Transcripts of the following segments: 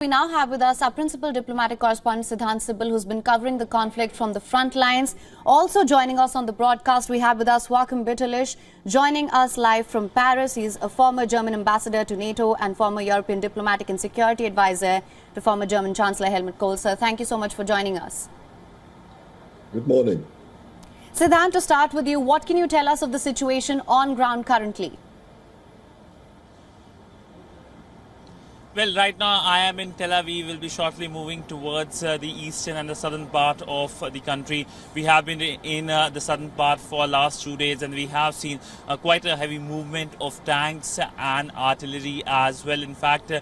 We now have with us our principal diplomatic correspondent Siddhant Sibal, who's been covering the conflict from the front lines. Also joining us on the broadcast, we have with us Joachim Bitterlich, joining us live from Paris. He's a former German ambassador to NATO and former European diplomatic and security advisor to former German Chancellor Helmut Kohl. Sir, thank you so much for joining us. Good morning. Siddhant, to start with you, what can you tell us of the situation on ground currently? Well, right now I am in Tel Aviv. We'll be shortly moving towards the eastern and the southern part of the country. We have been in the southern part for last 2 days, and we have seen quite a heavy movement of tanks and artillery as well. In fact,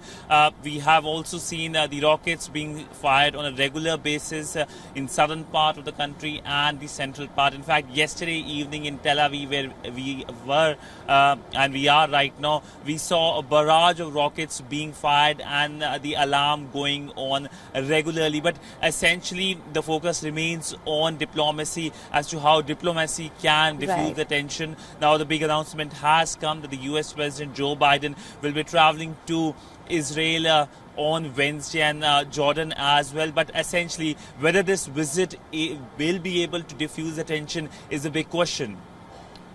we have also seen the rockets being fired on a regular basis in southern part of the country and the central part. In fact, yesterday evening in Tel Aviv, where we were and we are right now, we saw a barrage of rockets being fired and the alarm going on regularly. But essentially the focus remains on diplomacy as to how diplomacy can diffuse the tension. Now the big announcement has come that the US President Joe Biden will be traveling to Israel on Wednesday and Jordan as well. But essentially whether this visit will be able to diffuse the tension is a big question.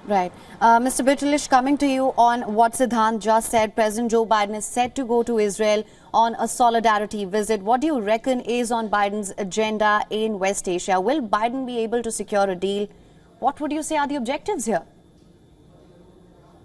Right. Mr. Bitterlich, coming to you on what Siddhant just said, President Joe Biden is set to go to Israel on a solidarity visit. What do you reckon is on Biden's agenda in West Asia? Will Biden be able to secure a deal? What would you say are the objectives here?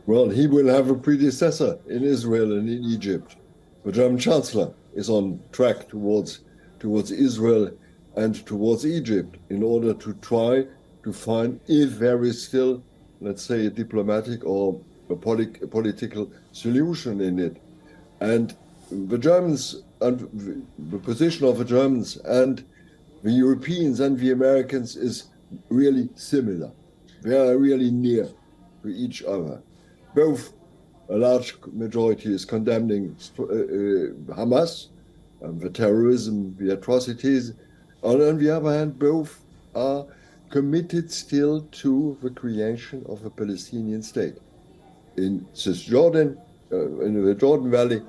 Well, he will have a predecessor in Israel and in Egypt. The German Chancellor is on track towards Israel and towards Egypt in order to try to find, if there is still, let's say, a diplomatic or a political solution in it. And the Germans, and the position of the Germans and the Europeans and the Americans is really similar. They are really near to each other. Both, a large majority is condemning Hamas and the terrorism, the atrocities. And on the other hand, both are committed still to the creation of a Palestinian state in Cisjordan, in the Jordan Valley,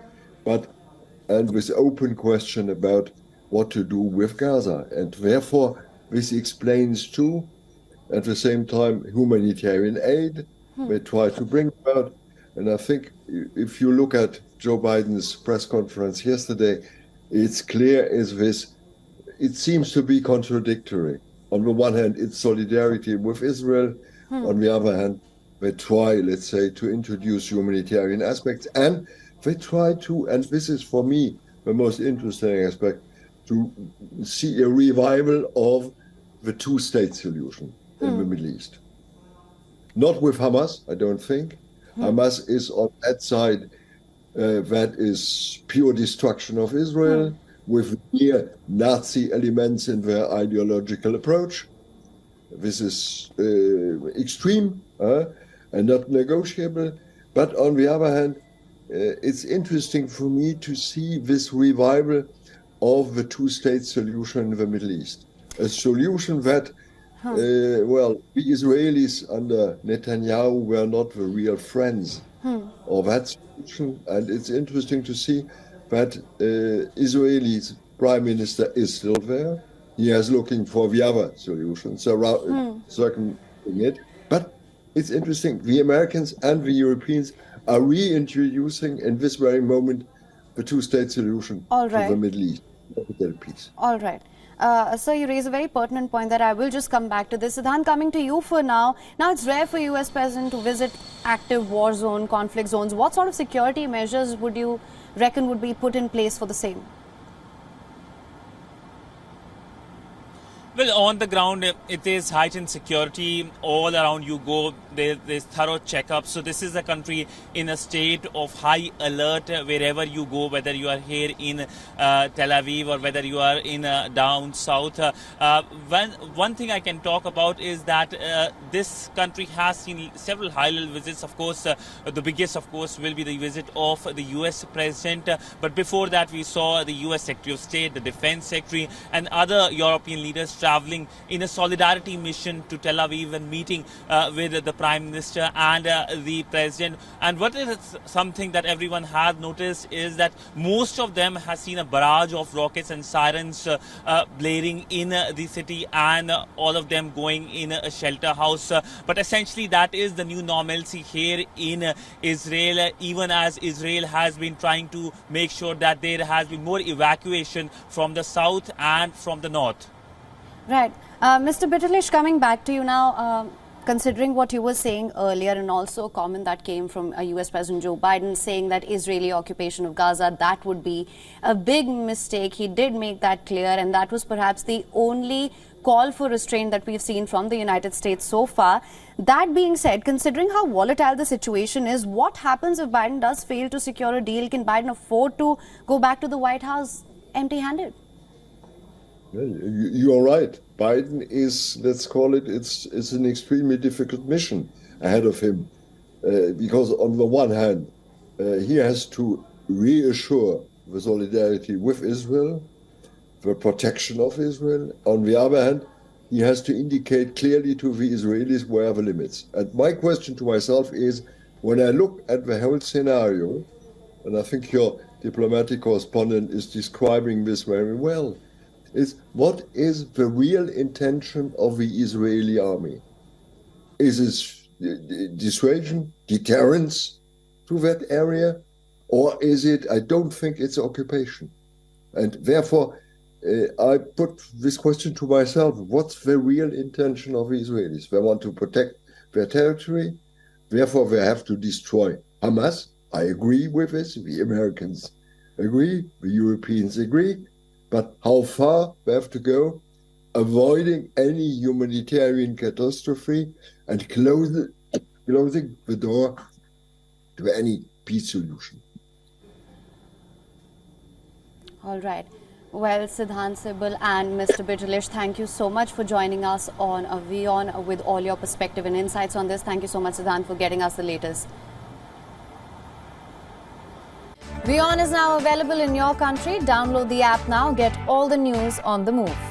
and with open question about what to do with Gaza. And therefore, this explains too, at the same time, humanitarian aid they try to bring about. And I think if you look at Joe Biden's press conference yesterday, it's clear it seems to be contradictory. On the one hand, it's solidarity with Israel. On the other hand, they try, let's say, to introduce humanitarian aspects. And they try to, and this is for me the most interesting aspect, to see a revival of the two-state solution in the Middle East. Not with Hamas, I don't think. Hamas is on that side that is pure destruction of Israel, with near Nazi elements in their ideological approach. This is extreme and not negotiable. But on the other hand, it's interesting for me to see this revival of the two-state solution in the Middle East. A solution that, well, the Israelis under Netanyahu were not the real friends of that solution. And it's interesting to see that Israeli's prime minister is still there. He is looking for the other solutions, circumventing it. But it's interesting, the Americans and the Europeans are reintroducing in this very moment the two-state solution to the Middle East. Peace. All right. So you raise a very pertinent point that I will just come back to this. Siddhant, coming to you for now. Now, it's rare for US President to visit active war zone, conflict zones. What sort of security measures would you reckon would be put in place for the same? Well, on the ground, it is heightened security. All around you go, there's thorough checkups. So this is a country in a state of high alert wherever you go, whether you are here in Tel Aviv or whether you are in down south. One thing I can talk about is that this country has seen several high-level visits. Of course, the biggest, of course, will be the visit of the US President. But before that, we saw the US Secretary of State, the Defense Secretary, and other European leaders traveling in a solidarity mission to Tel Aviv and meeting with the Prime Minister and the President. And what is something that everyone has noticed is that most of them have seen a barrage of rockets and sirens blaring in the city, and all of them going in a shelter house. But essentially that is the new normalcy here in Israel, even as Israel has been trying to make sure that there has been more evacuation from the south and from the north. Right. Mr. Bitterlich, coming back to you now, considering what you were saying earlier, and also a comment that came from US President Joe Biden saying that Israeli occupation of Gaza, that would be a big mistake. He did make that clear, and that was perhaps the only call for restraint that we've seen from the United States so far. That being said, considering how volatile the situation is, what happens if Biden does fail to secure a deal? Can Biden afford to go back to the White House empty-handed? You're right. Biden is, let's call it, it's an extremely difficult mission ahead of him. Because on the one hand, he has to reassure the solidarity with Israel, the protection of Israel. On the other hand, he has to indicate clearly to the Israelis where are the limits. And my question to myself is, when I look at the whole scenario, and I think your diplomatic correspondent is describing this very well, is what is the real intention of the Israeli army? Is it dissuasion, deterrence to that area? Or is it, I don't think it's occupation. And therefore, I put this question to myself, what's the real intention of the Israelis? They want to protect their territory, therefore they have to destroy Hamas. I agree with this, the Americans agree, the Europeans agree, but how far they have to go, avoiding any humanitarian catastrophe and closing the door to any peace solution. All right. Well, Siddhant Sibal and Mr. Bitterlich, thank you so much for joining us on WION with all your perspective and insights on this. Thank you so much, Siddhant, for getting us the latest. WION is now available in your country. Download the app now. Get all the news on the move.